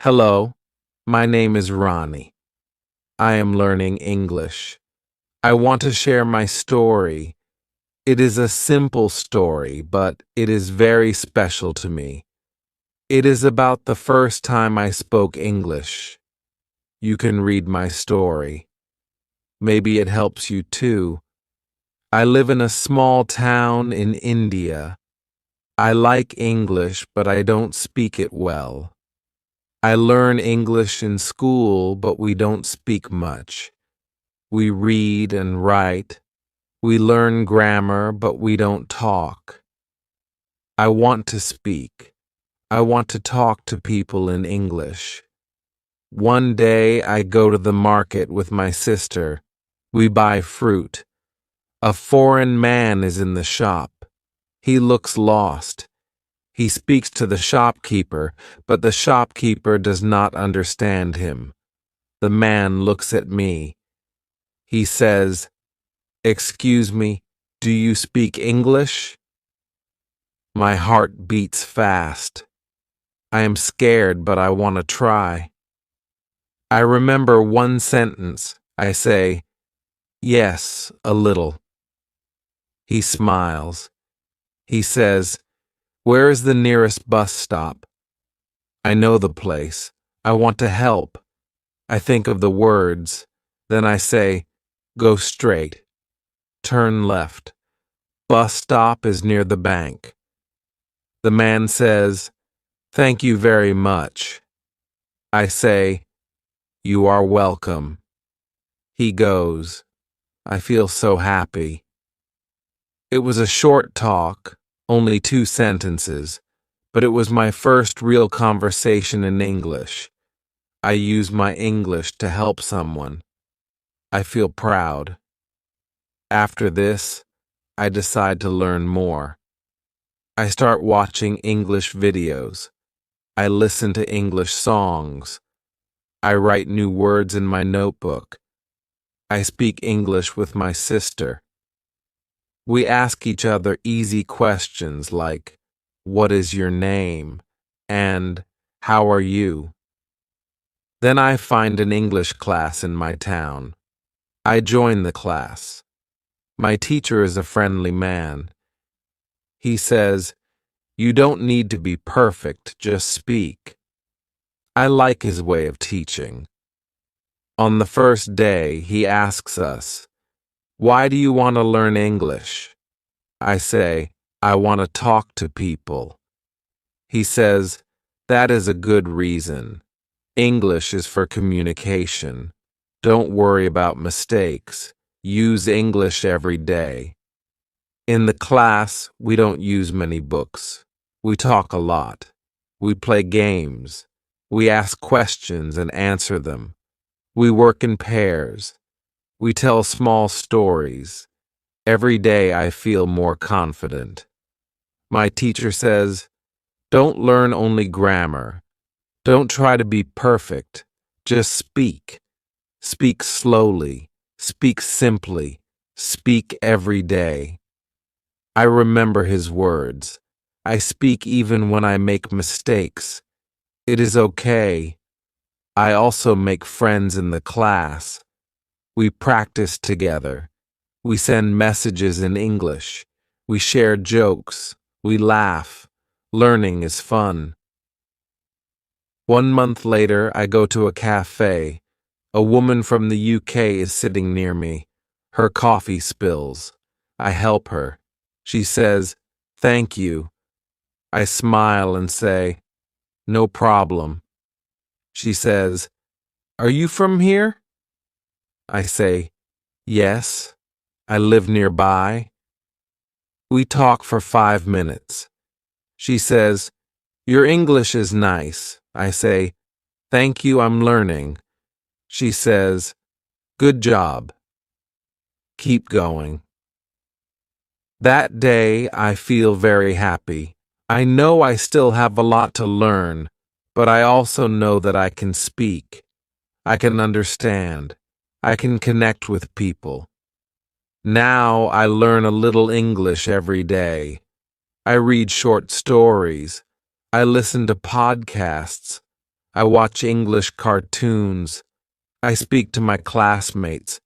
Hello, my name is Ronnie. I am learning English. I want to share my story. It is a simple story, but it is very special to me. It is about the first time I spoke English. You can read my story. Maybe it helps you too. I live in a small town in India. I like English, but I don't speak it well. I learn English in school, but we don't speak much. We read and write. We learn grammar, but we don't talk. I want to speak. I want to talk to people in English. One day I go to the market with my sister. We buy fruit. A foreign man is in the shop. He looks lost. He speaks to the shopkeeper, but the shopkeeper does not understand him. The man looks at me. He says, "Excuse me, do you speak English?" My heart beats fast. I am scared, but I want to try. I remember one sentence. I say, "Yes, a little." He smiles. He says, "Where is the nearest bus stop?" I know the place. I want to help. I think of the words. Then I say, "Go straight. Turn left. Bus stop is near the bank." The man says, "Thank you very much." I say, "You are welcome." He goes. I feel so happy. It was a short talk, only 2 sentences, but it was my first real conversation in English. I use my English to help someone. I feel proud. After this, I decide to learn more. I start watching English videos. I listen to English songs. I write new words in my notebook. I speak English with my sister. We ask each other easy questions like, "What is your name?" and "How are you?" Then I find an English class in my town. I join the class. My teacher is a friendly man. He says, "You don't need to be perfect, just speak." I like his way of teaching. On the first day, he asks us, "Why do you want to learn English?" I say, "I want to talk to people." He says, "That is a good reason. English is for communication. Don't worry about mistakes. Use English every day." In the class, we don't use many books. We talk a lot. We play games. We ask questions and answer them. We work in pairs. We tell small stories. Every day I feel more confident. My teacher says, "Don't learn only grammar. Don't try to be perfect. Just speak. Speak slowly. Speak simply. Speak every day." I remember his words. I speak even when I make mistakes. It is okay. I also make friends in the class. We practice together. We send messages in English. We share jokes. We laugh. Learning is fun. 1 month later, I go to a cafe. A woman from the UK is sitting near me. Her coffee spills. I help her. She says, "Thank you." I smile and say, "No problem." She says, "Are you from here?" I say, "Yes, I live nearby." We talk for 5 minutes. She says, "Your English is nice." I say, "Thank you, I'm learning." She says, "Good job. Keep going." That day, I feel very happy. I know I still have a lot to learn, but I also know that I can speak. I can understand. I can connect with people. Now I learn a little English every day. I read short stories. I listen to podcasts. I watch English cartoons. I speak to my classmates.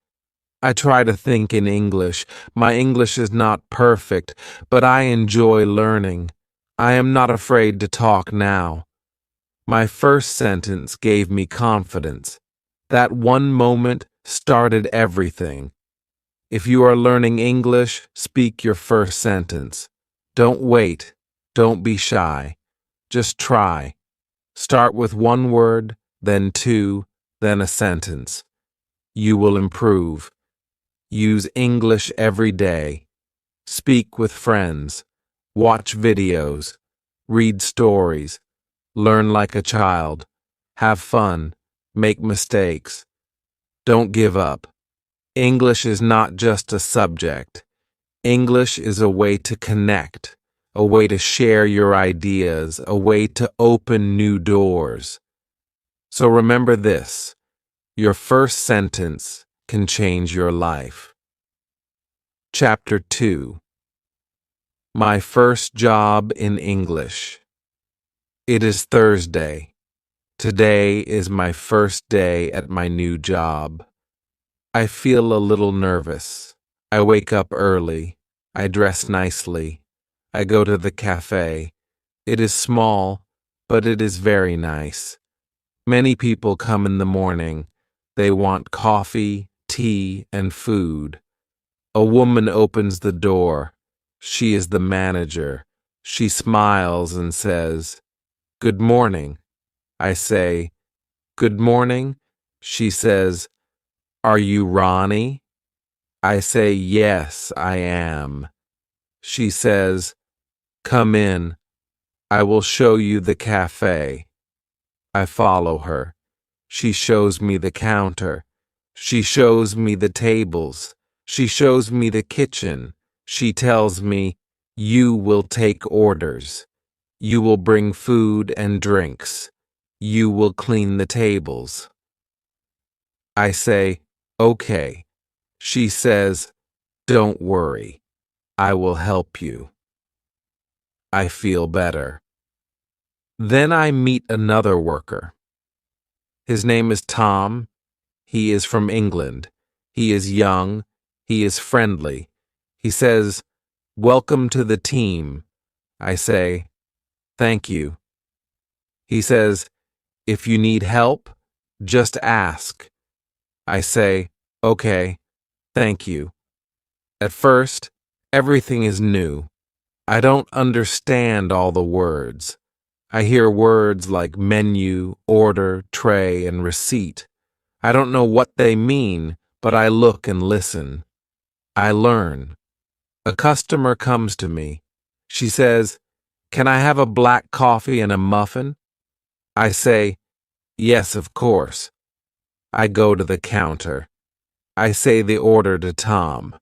I try to think in English. My English is not perfect, but I enjoy learning. I am not afraid to talk now. My first sentence gave me confidence. That one moment started everything. If you are learning English, speak your first sentence. Don't wait. Don't be shy. Just try. Start with one word, then two, then a sentence. You will improve. Use English every day. Speak with friends. Watch videos. Read stories. Learn like a child. Have fun. Make mistakes. Don't give up. English is not just a subject. English is a way to connect, a way to share your ideas, a way to open new doors. So remember this, your first sentence can change your life. Chapter 2. My first job in English. It is Thursday. Today is my first day at my new job. I feel a little nervous. I wake up early. I dress nicely. I go to the cafe. It is small, but it is very nice. Many people come in the morning. They want coffee, tea, and food. A woman opens the door. She is the manager. She smiles and says, "Good morning." I say, "Good morning." She says, "Are you Ronnie?" I say, "Yes, I am." She says, "Come in. I will show you the cafe." I follow her. She shows me the counter. She shows me the tables. She shows me the kitchen. She tells me, "You will take orders. You will bring food and drinks. You will clean the tables." I say, "Okay." She says, "Don't worry. I will help you." I feel better. Then I meet another worker. His name is Tom. He is from England. He is young. He is friendly. He says, "Welcome to the team." I say, "Thank you." He says, "If you need help, just ask." I say, "Okay, thank you." At first, everything is new. I don't understand all the words. I hear words like menu, order, tray, and receipt. I don't know what they mean, but I look and listen. I learn. A customer comes to me. She says, "Can I have a black coffee and a muffin?" I say, "Yes, of course." I go to the counter. I say the order to Tom.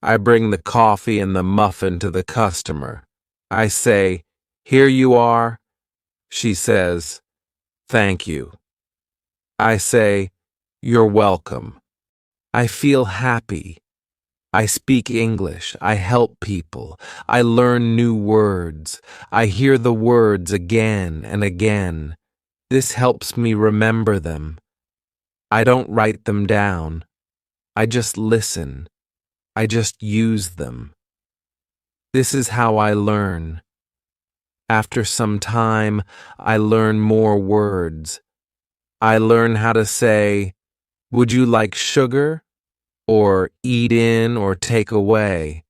I bring the coffee and the muffin to the customer. I say, "Here you are." She says, "Thank you." I say, "You're welcome." I feel happy. I speak English. I help people. I learn new words. I hear the words again and again. This helps me remember them. I don't write them down. I just listen. I just use them. This is how I learn. After some time, I learn more words. I learn how to say, "Would you like sugar?" or "eat in" or "take away."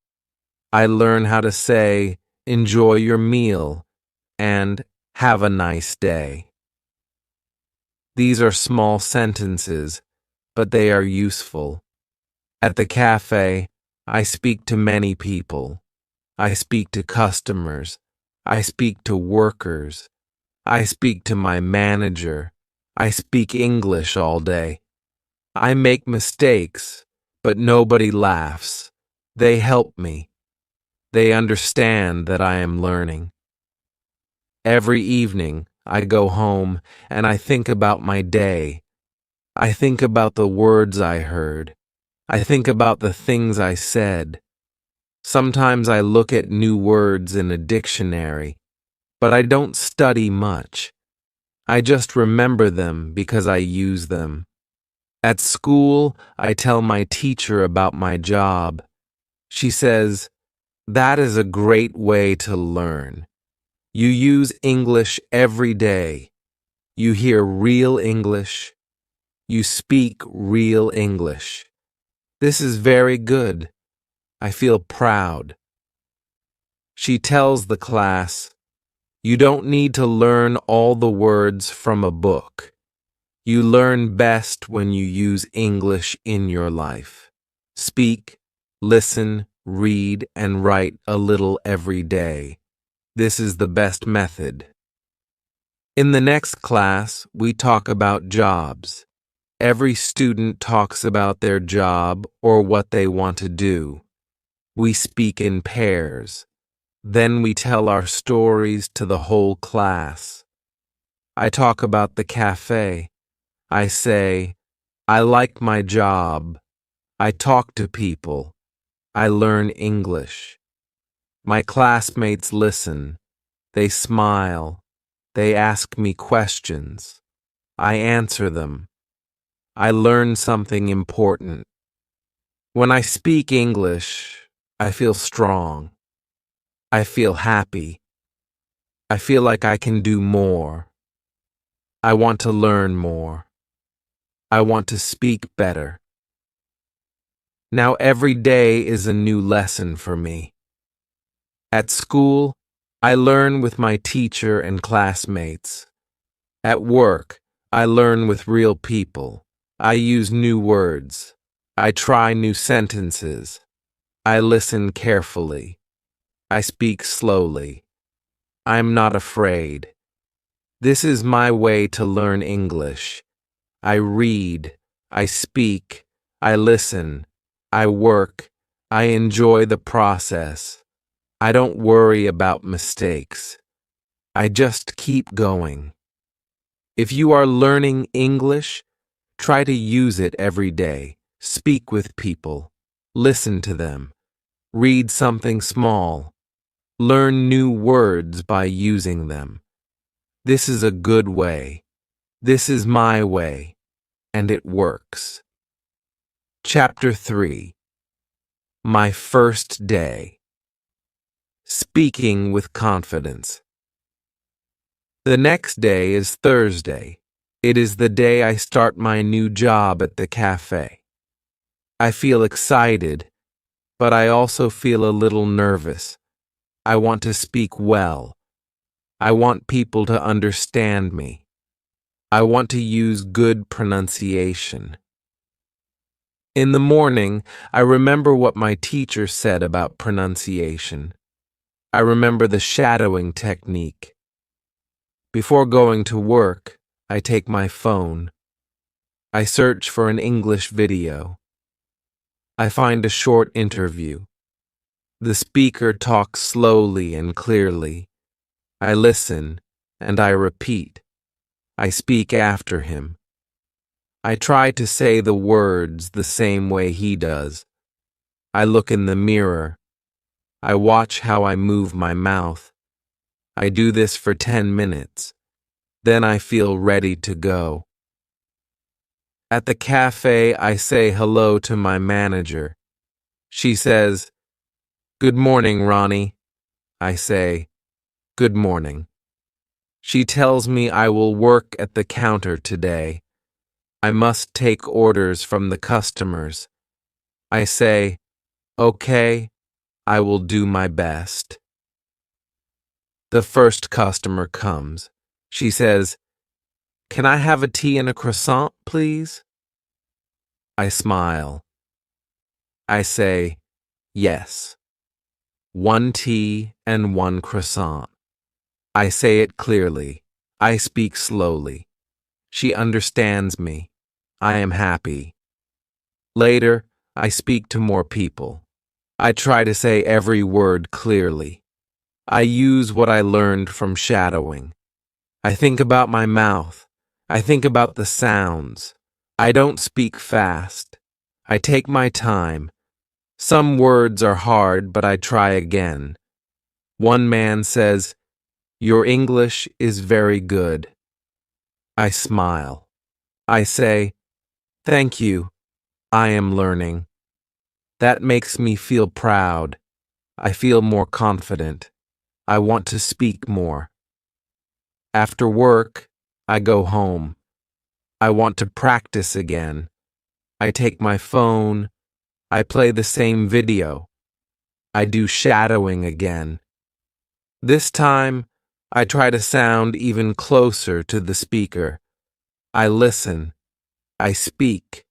I learn how to say, "Enjoy your meal" and "Have a nice day." These are small sentences, but they are useful. At the cafe, I speak to many people. I speak to customers. I speak to workers. I speak to my manager. I speak English all day. I make mistakes, but nobody laughs. They help me. They understand that I am learning. Every evening, I go home and I think about my day. I think about the words I heard. I think about the things I said. Sometimes I look at new words in a dictionary, but I don't study much. I just remember them because I use them. At school, I tell my teacher about my job. She says, "That is a great way to learn. You use English every day. You hear real English. You speak real English. This is very good. I feel proud." She tells the class, "You don't need to learn all the words from a book. You learn best when you use English in your life. Speak, listen, read, and write a little every day. This is the best method." In the next class, we talk about jobs. Every student talks about their job or what they want to do. We speak in pairs. Then we tell our stories to the whole class. I talk about the cafe. I say, "I like my job. I talk to people. I learn English." My classmates listen. They smile. They ask me questions. I answer them. I learn something important. When I speak English, I feel strong. I feel happy. I feel like I can do more. I want to learn more. I want to speak better. Now every day is a new lesson for me. At school, I learn with my teacher and classmates. At work, I learn with real people. I use new words. I try new sentences. I listen carefully. I speak slowly. I'm not afraid. This is my way to learn English. I read. I speak. I listen. I work. I enjoy the process. I don't worry about mistakes. I just keep going. If you are learning English, try to use it every day. Speak with people. Listen to them. Read something small. Learn new words by using them. This is a good way. This is my way, and it works. Chapter 3. My first day. Speaking with confidence. The next day is Thursday. It is the day I start my new job at the cafe. I feel excited, but I also feel a little nervous. I want to speak well. I want people to understand me. I want to use good pronunciation. In the morning, I remember what my teacher said about pronunciation. I remember the shadowing technique. Before going to work, I take my phone. I search for an English video. I find a short interview. The speaker talks slowly and clearly. I listen, and I repeat. I speak after him. I try to say the words the same way he does. I look in the mirror. I watch how I move my mouth. I do this for 10 minutes. Then I feel ready to go. At the cafe, I say hello to my manager. She says, "Good morning, Ronnie." I say, "Good morning." She tells me I will work at the counter today. I must take orders from the customers. I say, "Okay, I will do my best." The first customer comes. She says, "Can I have a tea and a croissant, please?" I smile. I say, "Yes. 1 tea and 1 croissant." I say it clearly. I speak slowly. She understands me. I am happy. Later, I speak to more people. I try to say every word clearly. I use what I learned from shadowing. I think about my mouth. I think about the sounds. I don't speak fast. I take my time. Some words are hard, but I try again. One man says, "Your English is very good." I smile. I say, "Thank you. I am learning." That makes me feel proud. I feel more confident. I want to speak more. After work, I go home. I want to practice again. I take my phone. I play the same video. I do shadowing again. This time, I try to sound even closer to the speaker. I listen. I speak.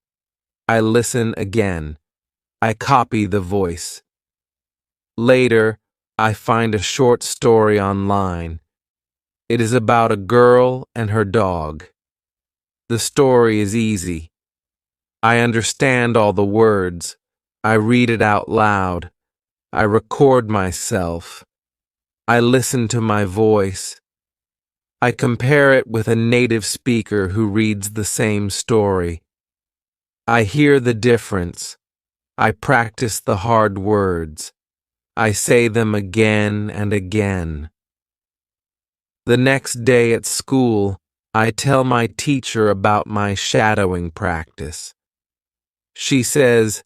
I listen again. I copy the voice. Later, I find a short story online. It is about a girl and her dog. The story is easy. I understand all the words. I read it out loud. I record myself. I listen to my voice. I compare it with a native speaker who reads the same story. I hear the difference. I practice the hard words. I say them again and again. The next day at school, I tell my teacher about my shadowing practice. She says,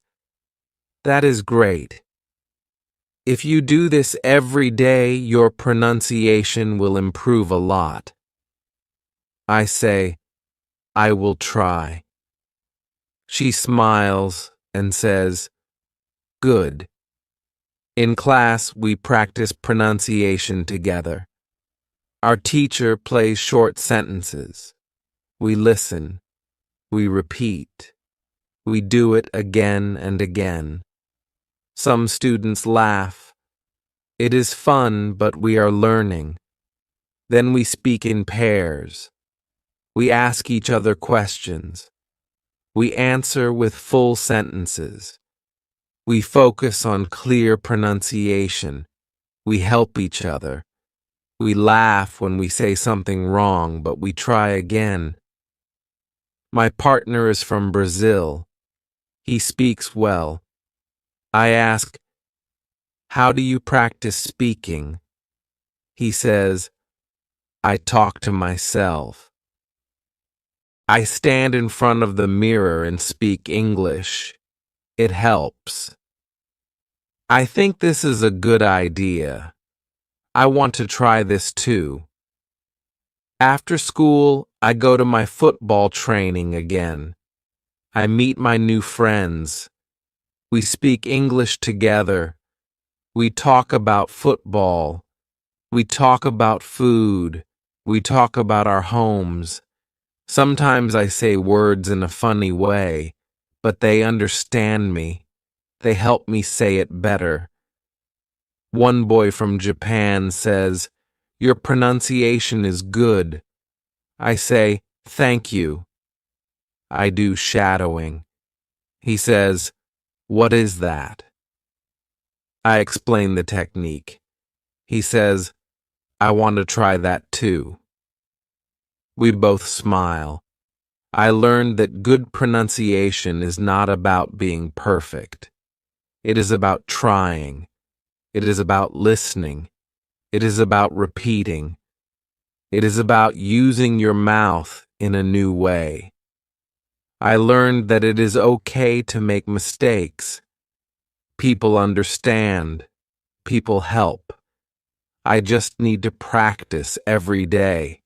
"That is great. If you do this every day, your pronunciation will improve a lot." I say, "I will try." She smiles and says, "Good." In class, we practice pronunciation together. Our teacher plays short sentences. We listen. We repeat. We do it again and again. Some students laugh. It is fun, but we are learning. Then we speak in pairs. We ask each other questions. We answer with full sentences. We focus on clear pronunciation. We help each other. We laugh when we say something wrong, but we try again. My partner is from Brazil. He speaks well. I ask, "How do you practice speaking?" He says, "I talk to myself." I stand in front of the mirror and speak English. It helps. I think this is a good idea. I want to try this too. After school, I go to my football training again. I meet my new friends. We speak English together. We talk about football. We talk about food. We talk about our homes. Sometimes I say words in a funny way, but they understand me. They help me say it better. One boy from Japan says, "Your pronunciation is good." I say, "Thank you." I do shadowing. He says, "What is that?" I explain the technique. He says, "I want to try that too." We both smile. I learned that good pronunciation is not about being perfect. It is about trying. It is about listening. It is about repeating. It is about using your mouth in a new way. I learned that it is okay to make mistakes. People understand. People help. I just need to practice every day.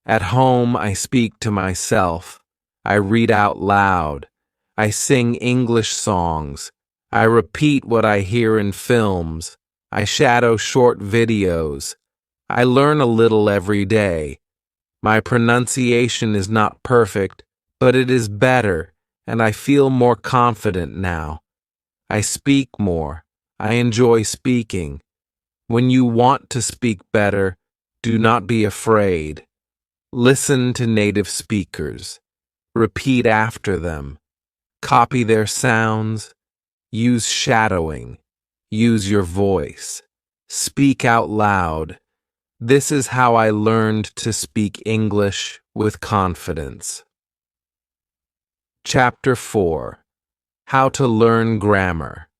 At home, I speak to myself. I read out loud. I sing English songs. I repeat what I hear in films. I shadow short videos. I learn a little every day. My pronunciation is not perfect, but it is better, and I feel more confident now. I speak more. I enjoy speaking. When you want to speak better, do not be afraid. Listen to native speakers. Repeat after them. Copy their sounds. Use shadowing. Use your voice. Speak out loud. This is how I learned to speak English with confidence. Chapter 4. How to Learn Grammar.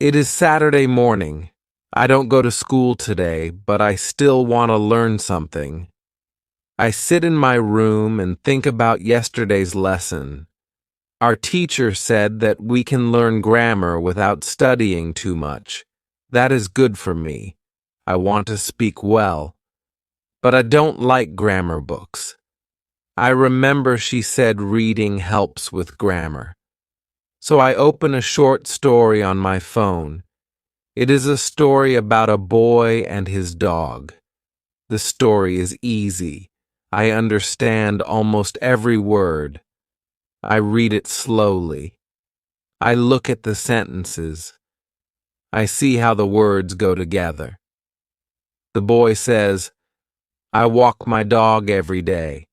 It is Saturday morning. I don't go to school today, but I still want to learn something. I sit in my room and think about yesterday's lesson. Our teacher said that we can learn grammar without studying too much. That is good for me. I want to speak well, but I don't like grammar books. I remember she said reading helps with grammar. So I open a short story on my phone. It is a story about a boy and his dog. The story is easy. I understand almost every word. I read it slowly. I look at the sentences. I see how the words go together. The boy says, I walk my dog every day.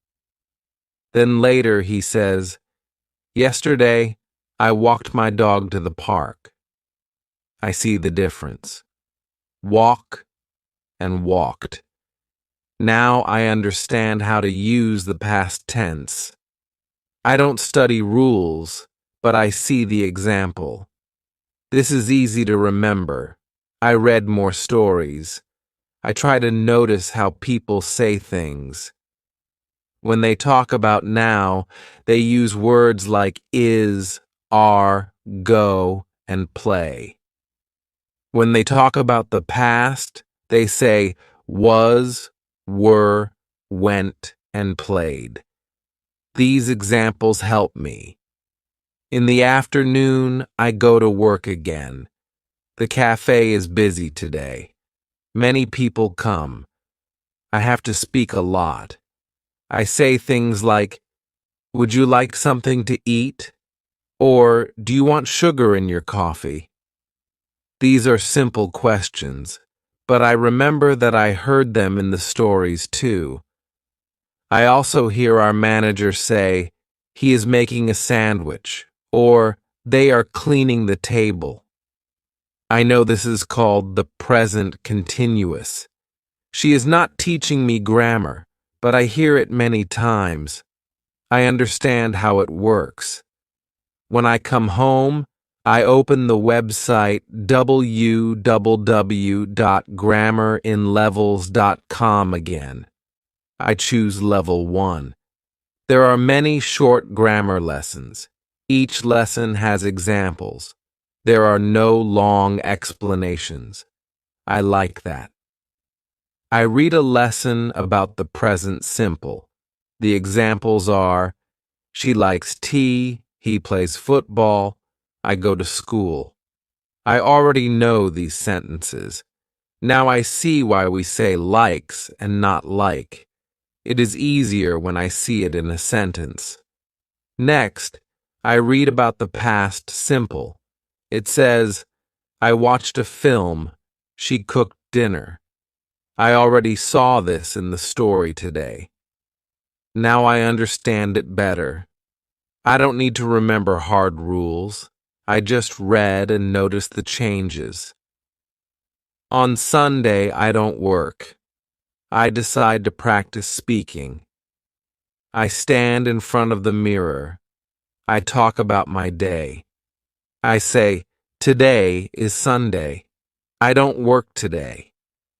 Then later he says, yesterday I walked my dog to the park. I see the difference. Walk and walked. Now I understand how to use the past tense. I don't study rules, but I see the example. This is easy to remember. I read more stories. I try to notice how people say things. When they talk about now, they use words like is, are, go, and play. When they talk about the past, they say was, were, went, and played. These examples help me. In the afternoon, I go to work again. The cafe is busy today. Many people come. I have to speak a lot. I say things like, would you like something to eat? Or do you want sugar in your coffee? These are simple questions, but I remember that I heard them in the stories too. I also hear our manager say, he is making a sandwich, or they are cleaning the table. I know this is called the present continuous. She is not teaching me grammar, but I hear it many times. I understand how it works. When I come home, I open the website www.grammarinlevels.com again. I choose level 1. There are many short grammar lessons. Each lesson has examples. There are no long explanations. I like that. I read a lesson about the present simple. The examples are, she likes tea, he plays football, I go to school. I already know these sentences. Now I see why we say likes and not like. It is easier when I see it in a sentence. Next, I read about the past simple. It says, I watched a film. She cooked dinner. I already saw this in the story today. Now I understand it better. I don't need to remember hard rules. I just read and noticed the changes. On Sunday, I don't work. I decide to practice speaking. I stand in front of the mirror. I talk about my day. I say, today is Sunday. I don't work today.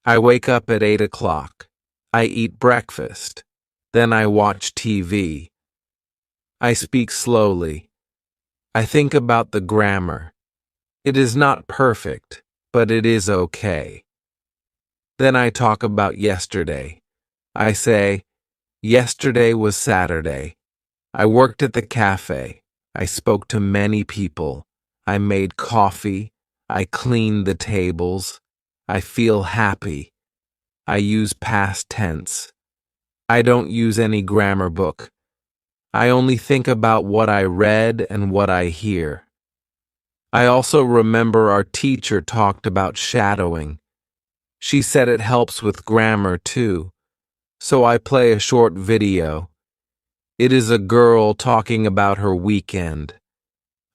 I wake up at 8 o'clock. I eat breakfast. Then I watch TV. I speak slowly. I think about the grammar. It is not perfect, but it is okay. Then I talk about yesterday. I say, yesterday was Saturday. I worked at the cafe. I spoke to many people. I made coffee. I cleaned the tables. I feel happy. I use past tense. I don't use any grammar book. I only think about what I read and what I hear. I also remember our teacher talked about shadowing. She said it helps with grammar too. So I play a short video. It is a girl talking about her weekend.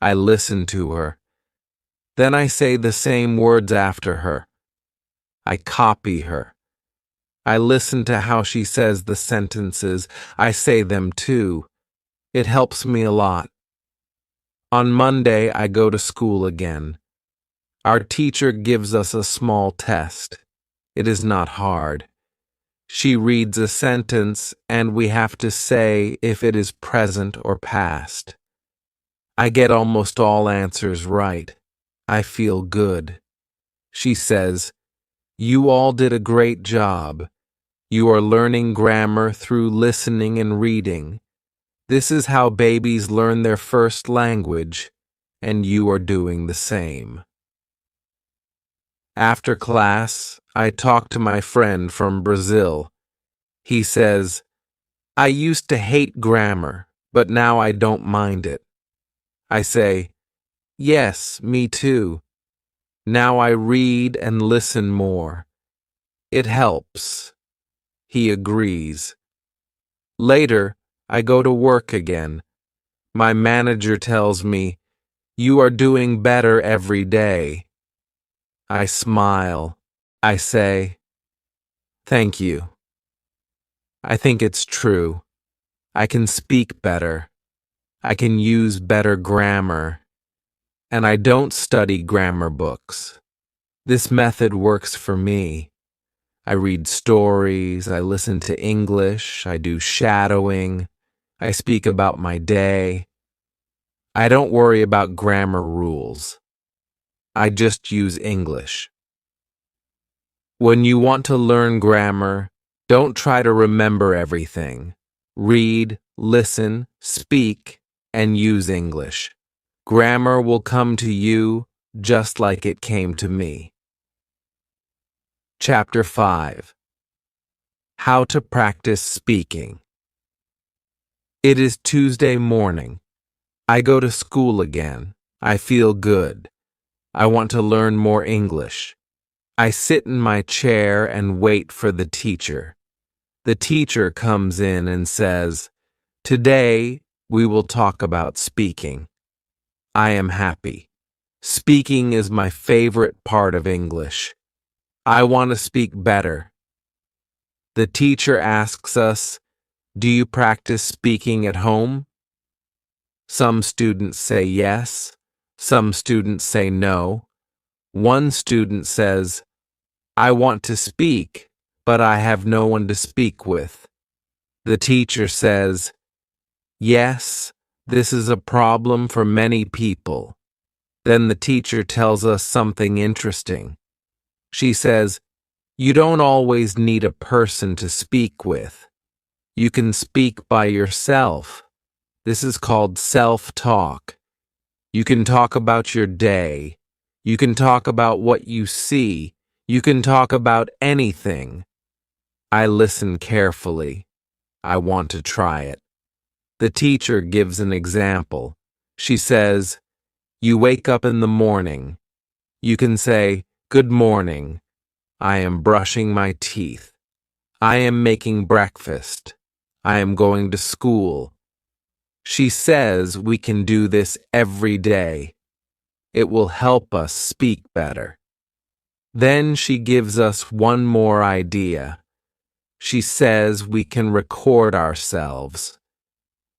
I listen to her. Then I say the same words after her. I copy her. I listen to how she says the sentences. I say them too. It helps me a lot. On Monday, I go to school again. Our teacher gives us a small test. It is not hard. She reads a sentence and we have to say if it is present or past. I get almost all answers right. I feel good. She says, "You all did a great job. You are learning grammar through listening and reading. This is how babies learn their first language, and you are doing the same." After class, I talk to my friend from Brazil. He says, "I used to hate grammar, but now I don't mind it." I say, "Yes, me too. Now I read and listen more. It helps." He agrees. Later, I go to work again. My manager tells me, "You are doing better every day." I smile. I say, "Thank you." I think it's true. I can speak better. I can use better grammar. And I don't study grammar books. This method works for me. I read stories, I listen to English, I do shadowing, I speak about my day. I don't worry about grammar rules. I just use English. When you want to learn grammar, don't try to remember everything. Read, listen, speak, and use English. Grammar will come to you just like it came to me. Chapter 5. How to Practice Speaking. It is Tuesday morning. I go to school again. I feel good. I want to learn more English. I sit in my chair and wait for the teacher. The teacher comes in and says, "Today we will talk about speaking." I am happy. Speaking is my favorite part of English. I want to speak better. The teacher asks us, "Do you practice speaking at home?" Some students say yes. Some students say no. One student says, "I want to speak, but I have no one to speak with." The teacher says, "Yes, this is a problem for many people." Then the teacher tells us something interesting. She says, "You don't always need a person to speak with. You can speak by yourself. This is called self-talk. You can talk about your day. You can talk about what you see. You can talk about anything." I listen carefully. I want to try it. The teacher gives an example. She says, "You wake up in the morning. You can say, 'Good morning. I am brushing my teeth. I am making breakfast. I am going to school.'" She says we can do this every day. It will help us speak better. Then she gives us one more idea. She says we can record ourselves.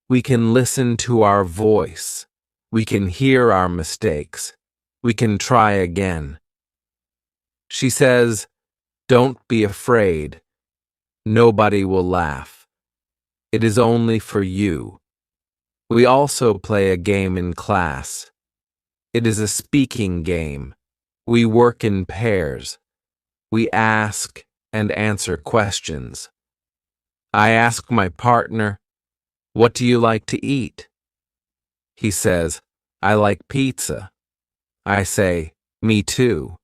We can listen to our voice. We can hear our mistakes. We can try again. She says, "Don't be afraid. Nobody will laugh. It is only for you." We also play a game in class. It is a speaking game. We work in pairs. We ask and answer questions. I ask my partner, "What do you like to eat?" He says, "I like pizza." I say, "Me too."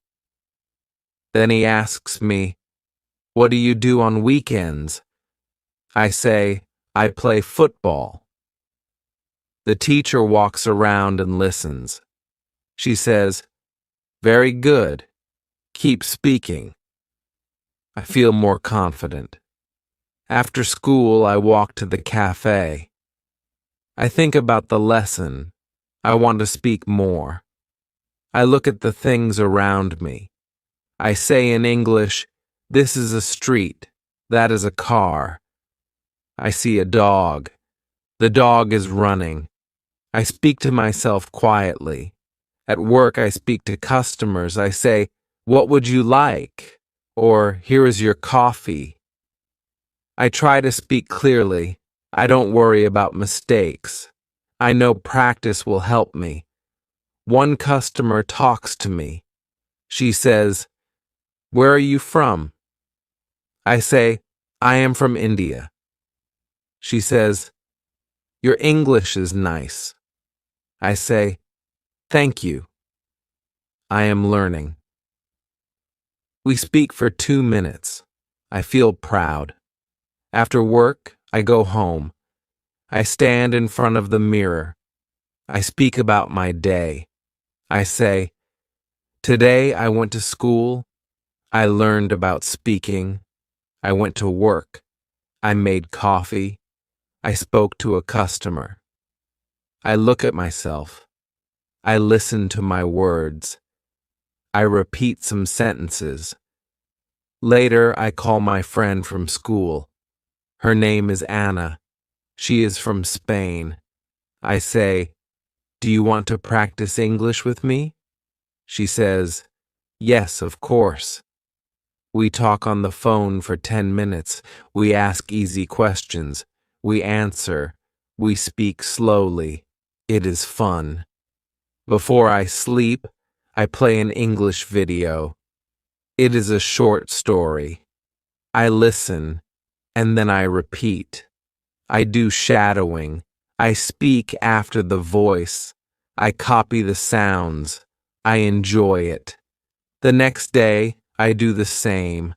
Then he asks me, "What do you do on weekends?" I say, "I play football." The teacher walks around and listens. She says, "Very good. Keep speaking." I feel more confident. After school, I walk to the cafe. I think about the lesson. I want to speak more. I look at the things around me. I say in English, "This is a street. That is a car." I see a dog. The dog is running. I speak to myself quietly. At work, I speak to customers. I say, "What would you like?" Or, "Here is your coffee." I try to speak clearly. I don't worry about mistakes. I know practice will help me. One customer talks to me. She says, "Where are you from?" I say, "I am from India." She says, "Your English is nice." I say, "Thank you. I am learning." We speak for 2 minutes. I feel proud. After work, I go home. I stand in front of the mirror. I speak about my day. I say, "Today I went to school. I learned about speaking. I went to work. I made coffee. I spoke to a customer." I look at myself. I listen to my words. I repeat some sentences. Later, I call my friend from school. Her name is Anna. She is from Spain. I say, "Do you want to practice English with me?" She says, "Yes, of course." We talk on the phone for 10 minutes. We ask easy questions. We answer. We speak slowly. It is fun. Before I sleep, I play an English video. It is a short story. I listen, and then I repeat. I do shadowing. I speak after the voice. I copy the sounds. I enjoy it. The next day, I do the same.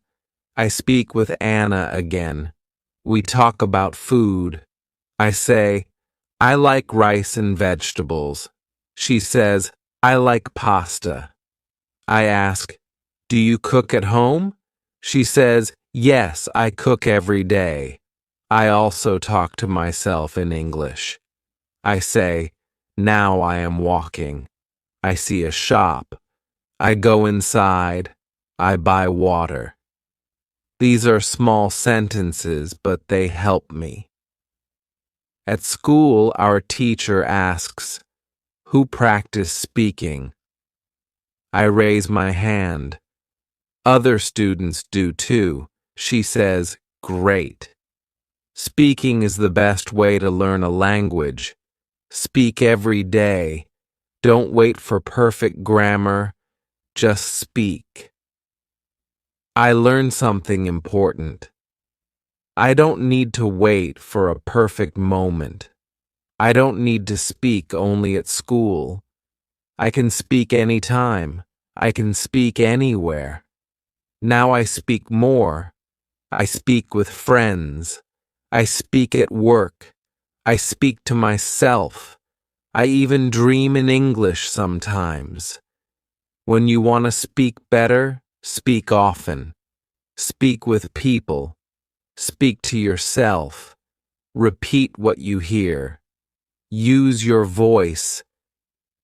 I speak with Anna again. We talk about food. I say, "I like rice and vegetables." She says, "I like pasta." I ask, "Do you cook at home?" She says, "Yes, I cook every day." I also talk to myself in English. I say, "Now I am walking. I see a shop. I go inside. I buy water." These are small sentences, but they help me. At school, our teacher asks, "Who practiced speaking?" I raise my hand. Other students do too. She says, "Great." Speaking is the best way to learn a language. Speak every day. Don't wait for perfect grammar. Just speak. I learned something important. I don't need to wait for a perfect moment. I don't need to speak only at school. I can speak anytime. I can speak anywhere. Now I speak more. I speak with friends. I speak at work. I speak to myself. I even dream in English sometimes. When you want to speak better, speak often. Speak with people. Speak to yourself. Repeat what you hear. Use your voice.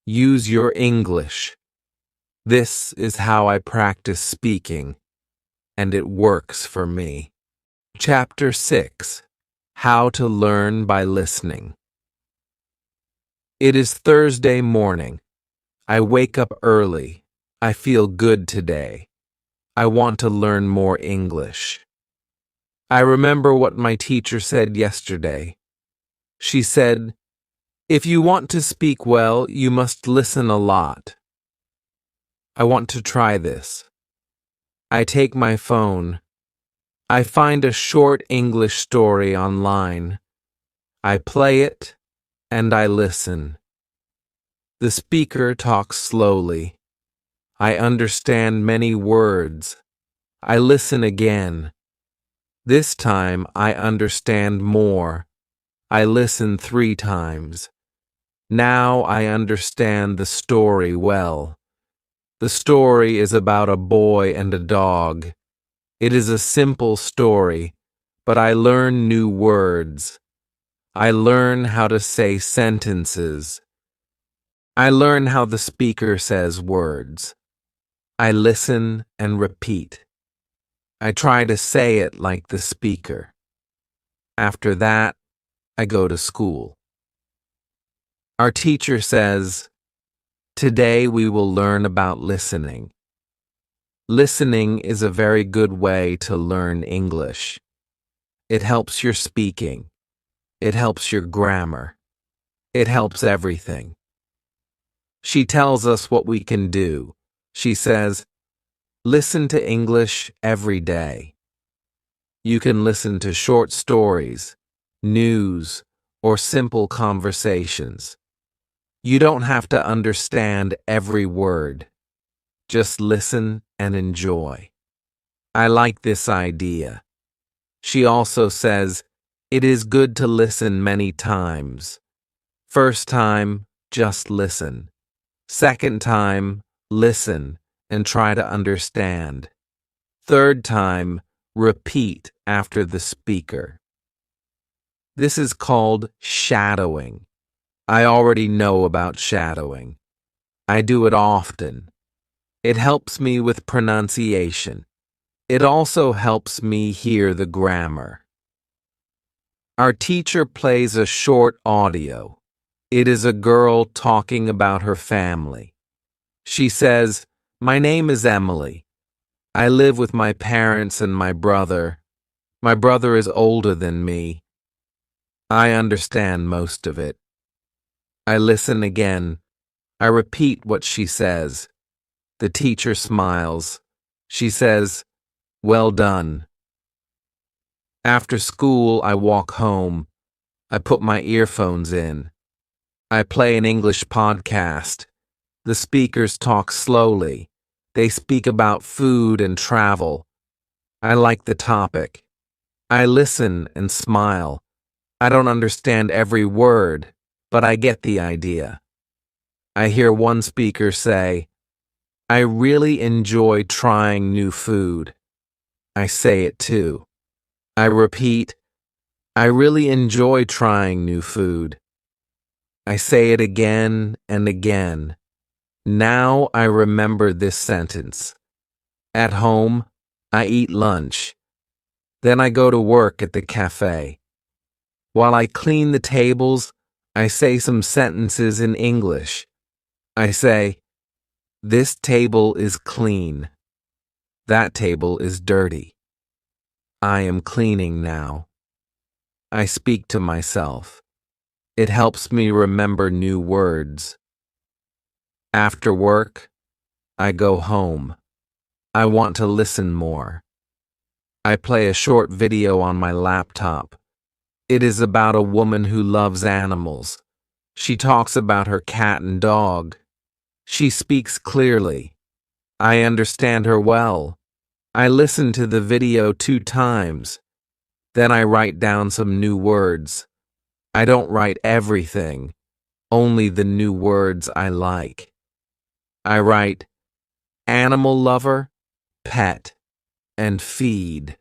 Use your English. This is how I practice speaking, and it works for me. Chapter 6: How to Learn by Listening. It is Thursday morning. I wake up early. I feel good today. I want to learn more English. I remember what my teacher said yesterday. She said, "If you want to speak well, you must listen a lot." I want to try this. I take my phone. I find a short English story online. I play it, and I listen. The speaker talks slowly. I understand many words. I listen again. This time I understand more. I listen 3 times. Now I understand the story well. The story is about a boy and a dog. It is a simple story, but I learn new words. I learn how to say sentences. I learn how the speaker says words. I listen and repeat. I try to say it like the speaker. After that, I go to school. Our teacher says, "Today we will learn about listening." Listening is a very good way to learn English. It helps your speaking. It helps your grammar. It helps everything. She tells us what we can do. She says, listen to English every day. You can listen to short stories, news, or simple conversations. You don't have to understand every word. Just listen and enjoy. I like this idea. She also says, it is good to listen many times. First time, just listen. Second time, listen and try to understand. Third time, repeat after the speaker. This is called shadowing. I already know about shadowing. I do it often. It helps me with pronunciation. It also helps me hear the grammar. Our teacher plays a short audio. It is a girl talking about her family. She says, my name is Emily. I live with my parents and my brother. My brother is older than me. I understand most of it. I listen again. I repeat what she says. The teacher smiles. She says, well done. After school, I walk home. I put my earphones in. I play an English podcast. The speakers talk slowly. They speak about food and travel. I like the topic. I listen and smile. I don't understand every word, but I get the idea. I hear one speaker say, I really enjoy trying new food. I say it too. I repeat, I really enjoy trying new food. I say it again and again. Now I remember this sentence. At home, I eat lunch. Then I go to work at the cafe. While I clean the tables, I say some sentences in English. I say, this table is clean. That table is dirty. I am cleaning now. I speak to myself. It helps me remember new words. After work, I go home. I want to listen more. I play a short video on my laptop. It is about a woman who loves animals. She talks about her cat and dog. She speaks clearly. I understand her well. I listen to the video 2 times. Then I write down some new words. I don't write everything, only the new words I like. I write animal lover, pet, and feed.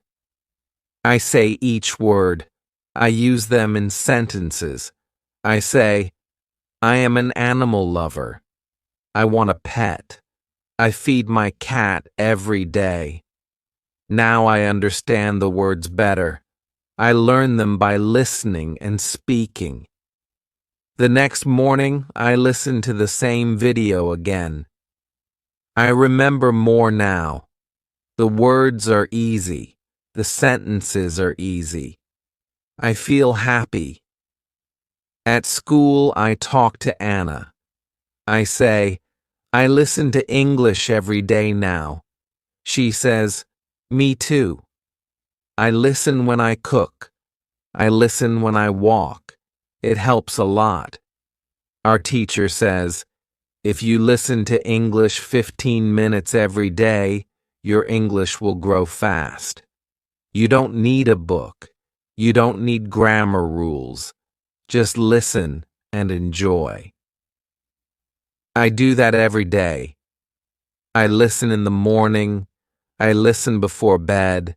I say each word. I use them in sentences. I say, I am an animal lover. I want a pet. I feed my cat every day. Now I understand the words better. I learn them by listening and speaking. The next morning, I listen to the same video again. I remember more now. The words are easy. The sentences are easy. I feel happy. At school, I talk to Anna. I say, I listen to English every day now. She says, me too. I listen when I cook. I listen when I walk. It helps a lot. Our teacher says, if you listen to English 15 minutes every day, your English will grow fast. You don't need a book. You don't need grammar rules. Just listen and enjoy. I do that every day. I listen in the morning. I listen before bed.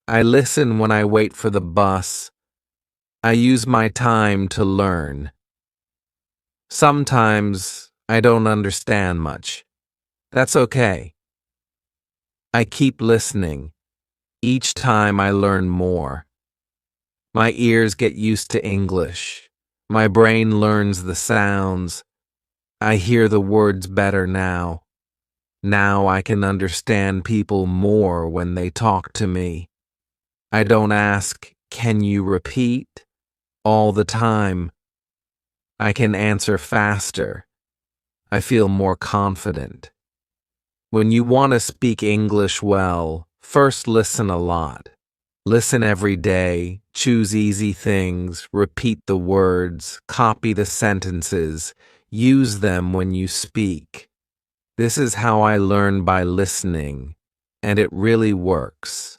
I listen when I wait for the bus. I use my time to learn. Sometimes I don't understand much. That's okay. I keep listening. Each time I learn more. My ears get used to English. My brain learns the sounds. I hear the words better now. Now I can understand people more when they talk to me. I don't ask, Can you repeat? All the time. I can answer faster. I feel more confident. When you want to speak English well, first listen a lot. Listen every day, choose easy things, repeat the words, copy the sentences, use them when you speak. This is how I learn by listening, and it really works.